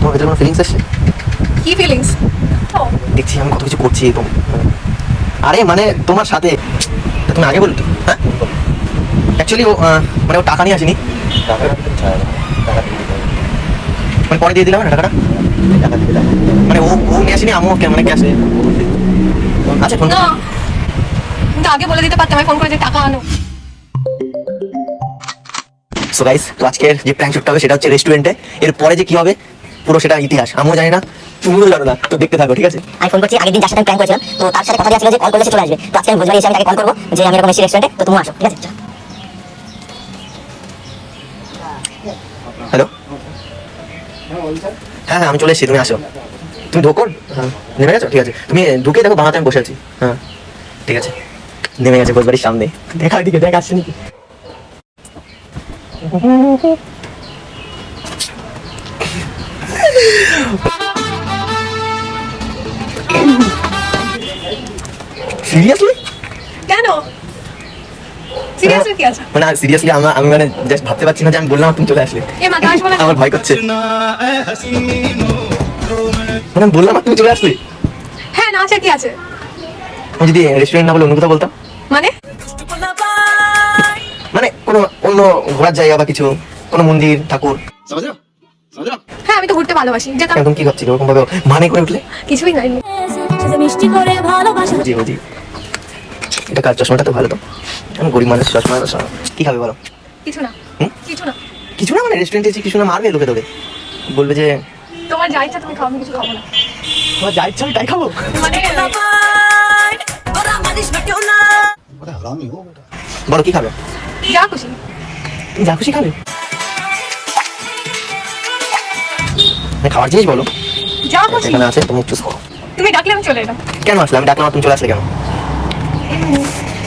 তোমার ভেতরে কোনো ফিলিংস আসছে? কি ফিলিংস? দেখছি আমি কত কিছু করছি আরে মানে তোমার সাথে তুমি আগে বলতো। হ্যাঁ অ্যাকচুয়ালি ও মানে ও টাকা নিয়ে আসেনি, মানে পরে দিয়ে দিলাম না টাকাটা। মানে ও ও নিয়ে আসেনি, আমিও মানে ক্যাশে। আচ্ছা ফোন না, কিন্তু আগে বলে দিতে পারতাম, আমি ফোন করে যে টাকা আনো। সো গাইস, তো আজকের যে প্র্যাঙ্ক শুটটা হবে সেটা হচ্ছে রেস্টুরেন্টে। এরপরে যে কি হবে পুরো সেটা ইতিহাস, আমিও জানি না, তুমিও জানো না, তো দেখতে থাকো, ঠিক আছে? আমি ফোন করছি আগের দিন যার সাথে প্ল্যান করেছিলাম, তো তার সাথে কথা দেওয়া ছিল যে কল করলে সে চলে আসবে। তো আজকে আমি ভোজবাড়ি এসে আমি তাকে কল করবো যে আমি এরকম এসি রেস্টুরেন্টে, তো তুমি আসো, ঠিক আছে? হ্যালো, হ্যাঁ হ্যাঁ আমি চলে এসেছি, তুমি আসো। তুমি ঢোকো। হ্যাঁ নেমে গেছো, ঠিক আছে। তুমি ঢুকে দেখো বানাতে আমি বসে আছি। হ্যাঁ ঠিক আছে, নেমে গেছে ভোজবাড়ির সামনে। দেখা দিকে দেখ আসছে নাকি। সিরিয়াসলি? কেন সিরিয়াসলি কি আছে? মানে সিরিয়াসলি আমি মানে জাস্ট ভাবতে পারছি না যে আমি বললাম আর তুমি চলে আসলে। এ মাথা আসবো না। আমার ভয় করছে, মানে আমি বললাম আর তুমি চলে আসলে। হ্যাঁ না আছে, কি আছে? আমি যদি রেস্টুরেন্ট না বলে অন্য কথা বলতাম, মানে মানে কোনো অন্য ঘোরার জায়গা বা কিছু, কোনো মন্দির ঠাকুর। হ্যাঁ আমি তো ঘুরতে ভালোবাসি, যেতাম। তুমি কি ভাবছি ওরকম ভাবে মানে করে উঠলে? কিছুই নাই। মিষ্টি করে ভালোবাসা। জি জি, এটা কার চশমাটা তো ভালো, তো আমি গরিব মানুষ, চশমা কি খাবে বলো? কিছু না, কিছু না। কিছু না মানে রেস্টুরেন্টে এসে কিছু না, মারবে লোকে তোকে, বলবে যে তোমার যা ইচ্ছা তুমি খাও, আমি কিছু খাবো না। তোমার যা ইচ্ছা আমি তাই খাবো। মানে বলো কি খাবে? যা খুশি। তুমি যা খুশি খাবে, মানে খাওয়ার জিনিস বলো, যা খুশি। এখানে আছে, তুমি চুজ করো। তুমি ডাকলে আমি চলে এলাম। কেন আসলে? আমি ডাকলাম তুমি চলে আসলে কেন?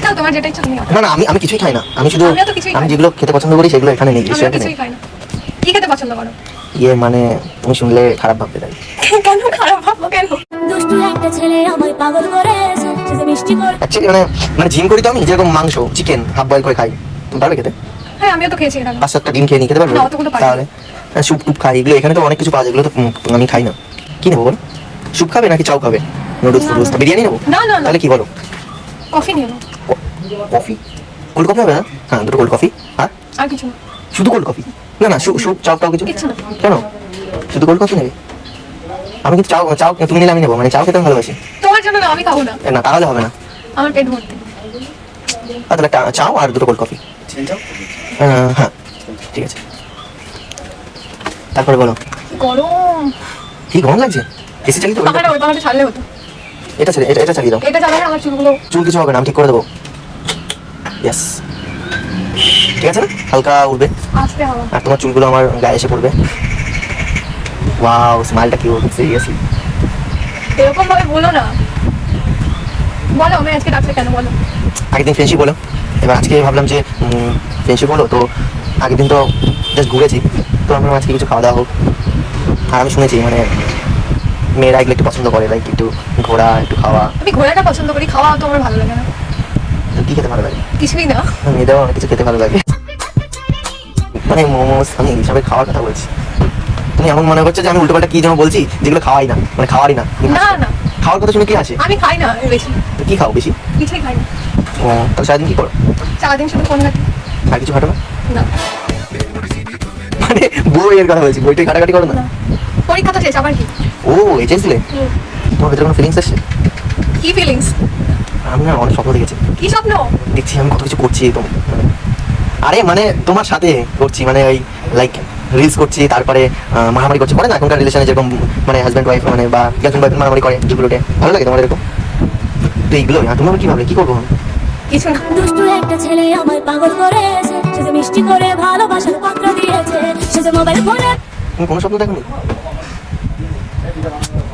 না তোমার যেটা ইচ্ছা তুমি খাও। না না, আমি কিছুই খাই না, আমি শুধু আমিও তো কিছুই খাই আমি না। যেগুলো খেতে পছন্দ করি সেগুলো এখানে নেই, আমি রেস্টুরেন্টে কিছুই নেই। খাই না। কি খেতে পছন্দ করো? ইয়ে মানে তুমি শুনলে খারাপ ভাবতে তাই। কেন খারাপ ভাববো কেন? দুষ্টু একটা ছেলে আমায় পাগল করেছে, সে যে মিষ্টি করে। অ্যাকচুয়ালি মানে জিম করি তো আমি, যেরকম মাংস চিকেন হাফ বয়েল করে খাই, তুমি পারবে খেতে? হ্যাঁ আমিও তো খেয়েছি এটা। 5-7টা ডিম খেয়ে নিয়ে খেতে পারবে? না, অতগুলো পারি না। তাহলে স্যুপ টুপ খাই, এগুলো এখানে তো অনেক কিছু পাওয়া যায়, এগুলো তো আমি খাই না। কি নেবো বল? স্যুপ খাবে নাকি চাও খাবে? নুডলস না, ফুডলস না। বিরিয়ানি নেবো? না, না, না। তাহলে কি বলো? কফি নিয়ে নাও। কফি? কোল্ড কফি হবে না? হ্যাঁ দুটো কোল্ড কফি। আর আর কিছু না। শুধু কোল্ড কফি? না না, স্যুপ চাও টাও কিছু? কিচ্ছু না। কেন শুধু কোল্ড কফি নেবে? আমি কিন্তু চাও চাও তুমি নিলে আমি নেবো, মানে চাও খেতে আমি ভালোবাসি। তোমার জন্য না, আমি খাবো না। না তাহলে হবে না। আমার পেট ভর্তি। আর তাহলে চাও আর দুটো কোল্ড কফি। হ্যাঁ ঠিক আছে, তারপরে বলো। গরম। কি গরম লাগছে? এসি চালিয়ে তো পাখাটা ওই পাখাটা ছাড়লে হতো। এটা চালিয়ে দাও। এটা চালালে আমার চুলগুলো। চুল কিছু হবে না, আমি ঠিক করে দেবো। ইয়েস, ঠিক আছে না? হালকা উঠবে আসতে হবে। আর তোমার চুলগুলো আমার গায়ে এসে পড়বে। ওয়াও স্মাইলটা কি ওর, সিরিয়াসলি। এরকম ভাবে বলো না। বলো আমি আজকে ডাকলে কেন বলো? আগের দিন ফ্রেন্ডশিপ বলো, এবার আজকে ভাবলাম যে ফ্রেন্ডশিপ হলো তো, আগের দিন তো জাস্ট ঘুরেছি, তো আমরা আজকে কিছু খাওয়া দাওয়া হোক। আর আমি শুনেছি মানে মেয়েরা এগুলো একটু পছন্দ করে, লাইক একটু ঘোরা একটু খাওয়া। আমি ঘোরাটা পছন্দ করি, খাওয়া তো আমার ভালো লাগে না। তো কি খেতে ভালো লাগে? কিছুই না। মেয়েদেরও অনেক কিছু খেতে ভালো লাগে, মানে মোমোস। আমি এইসবের খাওয়ার কথা বলছি, তুমি এমন মনে করছো যে আমি উল্টোপাল্টা কি যেন বলছি যেগুলো খাওয়াই না, মানে খাওয়ারই না। না না, খাওয়ার কথা শুনে কি আসে? আমি খাই না বেশি। তো কি খাও বেশি? কিছুই খাই না। ও তাহলে সারাদিন কি করো? সারাদিন শুধু ফোন ঘাটি। আর কিছু হাঁটো না? না মানে বইয়ের কথা বলছি, বইটাই ঘাটাঘাটি করো না? না। পরীক্ষা তো শেষ, আবার কি? ও এইচএস দিলে? তোমার ভেতরে কোনো ফিলিংস আসছে? কি ফিলিংস? আমি না অনেক স্বপ্ন দেখেছি, কি স্বপ্ন? দেখছি আমি কত কিছু করছি আরে মানে তোমার সাথে করছি, মানে ওই লাইক রিলস করছি, তারপরে মারামারি করছি, করে না এখনকার রিলেশনে যেরকম মানে হাজব্যান্ড ওয়াইফ মানে বা গার্লফ্রেন্ড বয়ফ্রেন্ড মারামারি করে, যেগুলোতে ভালো লাগে তোমার এরকম? তো এইগুলো তুমি কি ভাবলে কি করবো? কিছু না। দুষ্টু একটা ছেলে আমায় পাগল করেছে, সে যে মিষ্টি করে ভালোবাসার পাত্র দিয়েছে, সে যে মোবাইল ফোনে। তুমি কোনো স্বপ্ন দেখোনি?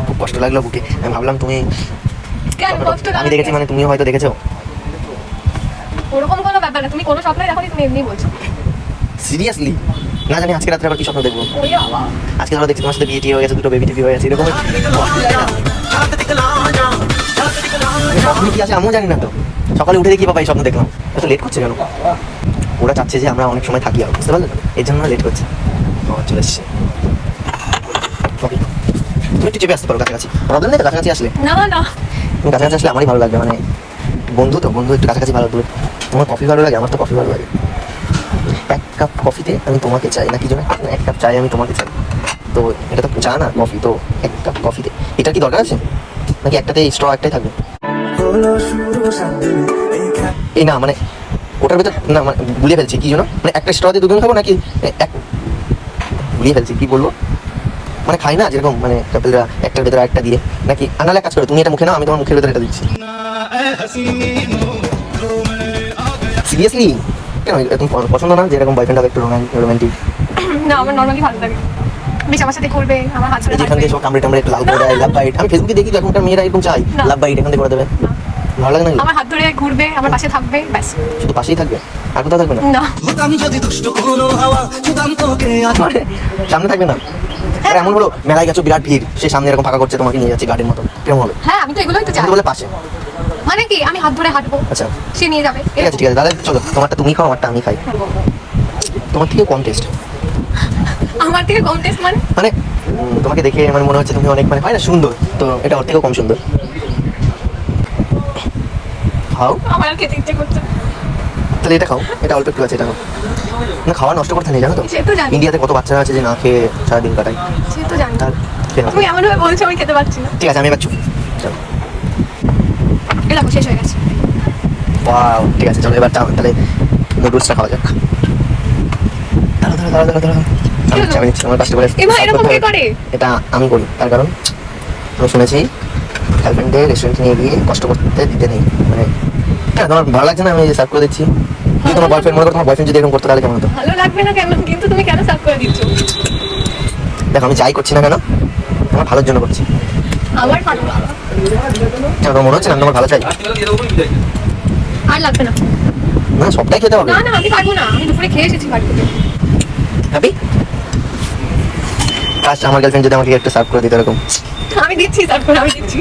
খুব কষ্ট লাগলো বুকে, আমি ভাবলাম তুমি, কেন কষ্ট লাগে? আমি দেখেছি মানে তুমিও হয়তো দেখেছো। ওরকম কোনো ব্যাপার না, তুমি কোনো স্বপ্নই দেখোনি, তুমি এমনি বলছো। সিরিয়াসলি? না জানি আজকে রাত্রে আবার কি স্বপ্ন দেখবো। ওই বাবা। আজকে ধরো দেখছি তোমার সাথে বিয়ে টিয়ে হয়ে গেছে, দুটো বেবি টিভি হয়ে গেছে, এরকম স্বপ্ন কি আছে আমিও জানি না তো। সকালে উঠে দেখি বাবা এই স্বপ্ন দেখলাম, এত লেট করছে কেন? ওরা চাচ্ছে যে আমরা অনেক সময় থাকি, আর বুঝতে পারলে, এর জন্য লেট করছে। চলে এসছে। ওকে একটু চেপে আসতে পারো কাছাকাছি, প্রবলেম নেই তো কাছাকাছি আসলে? না না তুমি কাছাকাছি আসলে আমারই ভালো লাগবে, মানে বন্ধু তো, বন্ধু একটু কাছাকাছি ভালো লাগবে। তোমার কফি ভালো লাগে, আমার তো কফি ভালো লাগে। এক কাপ কফিতে আমি তোমাকে চাই, না কি জন্য এক কাপ চাই আমি তোমাকে চাই, তো এটা তো চা না কফি, তো এক কাপ কফিতে এটা কি দরকার আছে নাকি একটাতে স্ট্র একটাই থাকবে? এই না মানে ওটার ভেতর না, মানে গুলিয়ে ফেলছি কি জন্য, মানে একটা স্ট্রতে দুজন খাবো নাকি এক গুলিয়ে ফেলছি কি বলবো, মানে খাই না যেরকম মানে কাপেলরা একটার ভেতরে একটা দিয়ে, নাকি আনালে কাজ করো তুমি এটা মুখে নাও, আমি তোমার মুখের ভেতরে এটা দিচ্ছি। সিরিয়াসলি কেন তুমি পছন্দ না যে এরকম বয়ফ্রেন্ড হবে একটু রোমান্টিক? না আমার নর্মালি ভালো লাগে, বেশ আমার সাথে করবে, আমার হাত ধরে যেখান হাঁটবে। থেকে সব কামড়ে টামড়ে একটু লাল করে দেয়, লাভ বাইট, আমি ফেসবুকে দেখি তো এখনকার মেয়েরা এরকম চাই না। লাভ বাইট এখান থেকে করে দেবে, ভালো লাগে নাকি? আমার হাত ধরে ঘুরবে, আমার পাশে থাকবে, ব্যাস। শুধু পাশেই থাকবে আর কোথাও থাকবে না? না হতাম যদি দুষ্ট কোনো হাওয়া ছুতাম তোকে মানে সামনে থাকবে না? আর এমন হলো মেলায় গেছো বিরাট ভিড়, সে সামনে এরকম ফাঁকা করছে তোমাকে নিয়ে যাচ্ছে গাড়ির মতো, কেমন হবে? হ্যাঁ আমি তো এগুলোই তো চাই, কিন্তু বলে পাশে। মানে কি আমি হাত ধরে হাঁটবো, আচ্ছা সে নিয়ে যাবে। ঠিক আছে ঠিক আছে, তাহলে চলো তোমারটা তুমি খাও আমারটা আমি খাই, তোমার থেকে কম টেস্ট, আমার থেকে কম টেস্ট মানে? মানে তোমাকে দেখে মানে মনে হচ্ছে তুমি অনেক মানে হয় না সুন্দর, তো এটা ওর থেকেও কম সুন্দর। খাও আমার আর খেতে ইচ্ছে করছে না। তাহলে এটা খাও, এটা অল্প একটু আছে, এটা খাও। না খাওয়া নষ্ট করতে নেই জানো তো, সে তো জানি, ইন্ডিয়াতে কত বাচ্চারা আছে যে না খেয়ে সারাদিন কাটায়, সে তো জানি। তার খেয়ে নাও। তুমি এমন ভাবে বলছো আমি খেতে পারছি না। ঠিক আছে আমি এবার চুপ, চলো এই দেখো শেষ হয়ে গেছে। ওয়াও ঠিক আছে চলো এবার তাহলে নুডলসটা খাওয়া যাক। দাঁড়াও দাঁড়াও দাঁড়াও দাঁড়াও, আমি নিচ্ছি, আমি নিচ্ছি, আমার কাজটা করে এ ভাই এরকম কে করে? এটা আমি করি, তার কারণ আমি শুনেছি গার্লফ্রেন্ডে রেস্টুরেন্টে নিয়ে গিয়ে কষ্ট করতে দিতে নেই, মানে হ্যাঁ তোমার ভালো লাগছে না আমি সার্ভ করে দিচ্ছি, যদি তোমার বয়ফ্রেন্ড মনে করো, তোমার বয়ফ্রেন্ড যদি এরকম করতো তাহলে কেমন হতো? ভালো লাগবে না কেন, কিন্তু তুমি কেন সার্ভ করে দিচ্ছ? দেখো আমি যাই করছি না কেন আমার ভালোর জন্য করছি, আমার ভালো লাগবে কেন তোমার মনে হচ্ছে না আমি তোমার ভালো চাই? আর লাগবে না। না সবটাই খেতে হবে। না না আমি পারবো না, আমি দুপুরে খেয়ে এসেছি বাড়ি থেকে। হ্যাপি কাজ আমার গার্লফ্রেন্ড যদি আমাকে একটু সার্ভ করে দিত এরকম, আমি দিচ্ছি সার্ভ করে, আমি দিচ্ছি।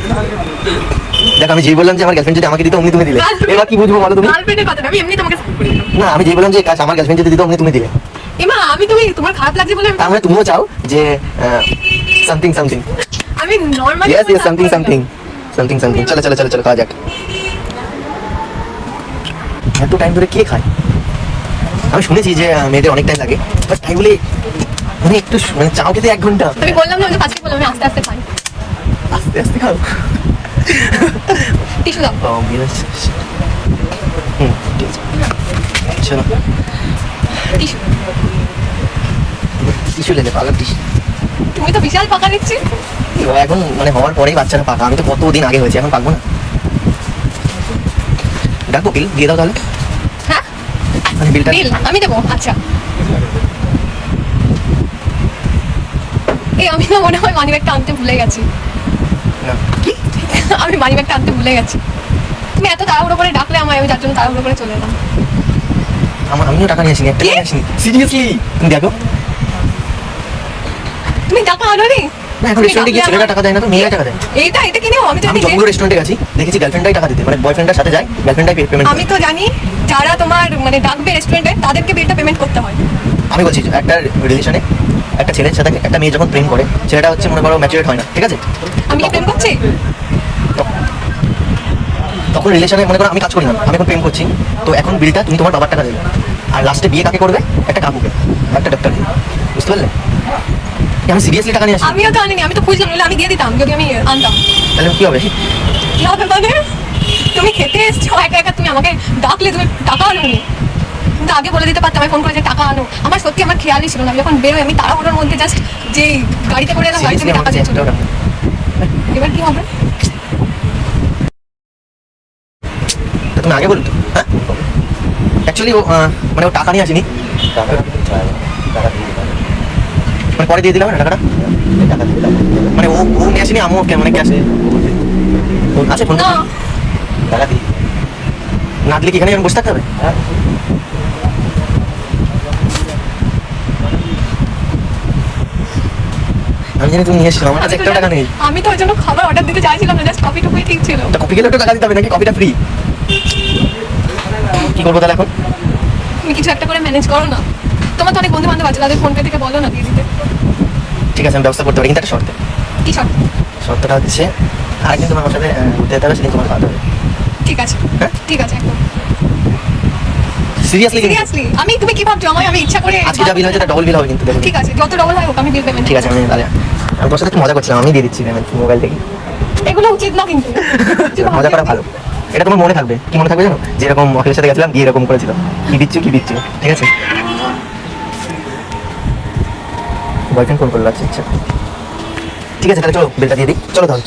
দেখো আমি যেই বললাম যে আমার গার্লফ্রেন্ড যদি আমাকে দিত অমনি তুমি দিলে, এবার কি বুঝবো বলো তুমি? গার্লফ্রেন্ডের কথা না, আমি এমনি তোমাকে সার্ভ করে দিলাম। না আমি যেই বললাম যে কাজ আমার গার্লফ্রেন্ড যদি দিত অমনি তুমি দিলে, এমা আমি তোমার খারাপ লাগছে বলে তার মানে তুমিও চাও যে সামথিং সামথিং, আমি normally yes yes something something something something, চলো চলো চলো চলো খাওয়া যাক। এত টাইম ধরে কে খায়? আমি শুনেছি যে মেয়েদের অনেক টাইম লাগে, বাট তাই বলে মানে একটু মানে চাও খেতে 1 ঘন্টা? আমি বললাম না, ওই যে ফার্স্টে বললাম আমি আস্তে আস্তে খাই। আস্তে আস্তে খাও। টিস্যু দাও। ও বিরাট ঠিক আছে চলো টিস্যু। টিস্যু লেনে পাগল টিস্যু। তুমি তো বিশাল পাকা দিচ্ছি। এখন মানে হওয়ার পরেই বাচ্চারা পাকা, আমি তো কতদিন আগে হয়েছে, এখন পাকবো না। ডাকবো বিল দিয়ে দাও তাহলে, হ্যাঁ মানে বিলটা বিল আমি দেবো। আচ্ছা এই আমি না মনে হয় মানি ব্যাগটা আনতে ভুলে গেছি। না, কি আমি মানি ব্যাগটা আনতে ভুলে গেছি। তুমি এত তাড়াহুড়ো করে ডাকলে আমায়, আমি যার জন্য তাড়াহুড়ো করে চলে এলাম। আমিও টাকা নিয়ে আসিনি, একটা নিয়ে আসিনি সিরিয়াসলি, তুমি দেখো তুমি টাকা আনোনি? না এখন রেস্টুরেন্টে গিয়ে ছেলেরা টাকা দেয় না তো মেয়েরা টাকা দেয়। এটা কিনেও আমি তো আমি জানি যে- যতগুলো রেস্টুরেন্টে গেছি দেখেছি গার্লফ্রেন্ডরাই টাকা দিতে, মানে বয়ফ্রেন্ডের সাথে যায় গার্লফ্রেন্ডরাই পেমেন্ট। আমি তো জানি যারা তোমার মানে ডাকবে রেস্টুরেন্টে তাদেরকে বিলটা পেমেন্ট করতে হয়। আমি বলছি যে একটা রিলেশনে একটা ছেলের সাথে একটা মেয়ে যখন প্রেম করে, ছেলেটা হচ্ছে মনে করো ম্যাচুরেট হয় না, ঠিক আছে? আমি কি প্রেম করছি? তখন রিলেশনে মনে করো আমি কাজ করি না, আমি এখন প্রেম করছি, তো এখন বিলটা তুমি তোমার বাবার টাকা দেবে, আর লাস্টে বিয়ে কাকে করবে? একটা কাকুকে, একটা ডক্টর, বুঝতে পারলে? আমি সিরিয়াসলি টাকা নিয়ে আসি, আমিও তো আনিনি, আমি তো খুঁজলাম, নইলে আমি দিয়ে দিতাম যদি আমি আনতাম। তাহলে কি হবে? কি হবে মানে? তুমি খেতে এসছো একা একা, তুমি আমাকে ডাকলে, তুমি টাকা আনোনি। কিন্তু আগে বলে দিতে পারতাম, আমি ফোন করে যে টাকা আনো। আমার সত্যি আমার খেয়ালই ছিল না, আমি যখন বেরোই আমি তাড়াহুড়োর মধ্যে জাস্ট যে গাড়িতে করে এলাম, গাড়িতে Seriously আমি আমার টাকা কাছে দিয়ে চলে একটাও এলাম। টাকা নেই। এবার কি হবে? তা তুমি আগে বলতো, হ্যাঁ অ্যাকচুয়ালি ও মানে ও টাকা নিয়ে আসেনি, মানে পরে দিয়ে দিলাম না টাকাটা, মানে ও নিয়ে আসেনি, আমিও মানে ক্যাশে আছে ফোন না টাকা দিই না দিলে কি এখানে আমি বসে থাকতে হবে? আমি জানি তুমি নিয়ে এসেছো, আমার কাছে একটাও টাকা নেই। আমি তো ওই জন্য খাবার অর্ডার দিতে চাইছিলাম না, জাস্ট কফি টুকুই ঠিক ছিল। তা কপি গেলে একটু টাকা দিতে হবে নাকি কপিটা ফ্রি? কি করবো তাহলে এখন? তুমি কিছু একটা করে ম্যানেজ করো না। তোমার তো অনেক বন্ধু বান্ধব আছে, তাদের ফোন পে থেকে বলো না দিয়ে দিতে। ঠিক আছে আমি ব্যবস্থা করতে পারি, কিন্তু একটা শর্তে। কি শর্ত? সত্যটা হচ্ছে আরেকদিন তোমার আমার সাথে ঘুরতে যেতে হবে, সেদিন তোমার খাওয়াতে হবে। ঠিক আছে, হ্যাঁ? ঠিক আছে, একদম সিরিয়াসলি? সিরিয়াসলি। আমি তুমি কি ভাবছো আমি ইচ্ছা করে আজকে যা বিল হয়েছে তার ডবল বিল হবে কিন্তু, দেখো। ঠিক আছে, যত ডবল হয় হোক আমি বিল পেমেন্ট। ঠিক আছে, আমি তাহলে আমি তোর সাথে একটু মজা করছিলাম, আমি দিয়ে দিচ্ছি পেমেন্ট মোবাইল থেকে। এগুলো উচিত না কিন্তু। মজা করা ভালো, এটা তোমার মনে থাকবে। কি মনে থাকবে জানো? যেরকম অখিলের সাথে গেছিলাম, গিয়ে এরকম করেছিল, কি দিচ্ছ কি দিচ্ছ। ঠিক আছে, বয়ফ্রেন্ড ফোন করলো, আচ্ছা আচ্ছা ঠিক আছে, তাহলে চলো বিলটা দিয়ে দিই, চলো তাহলে।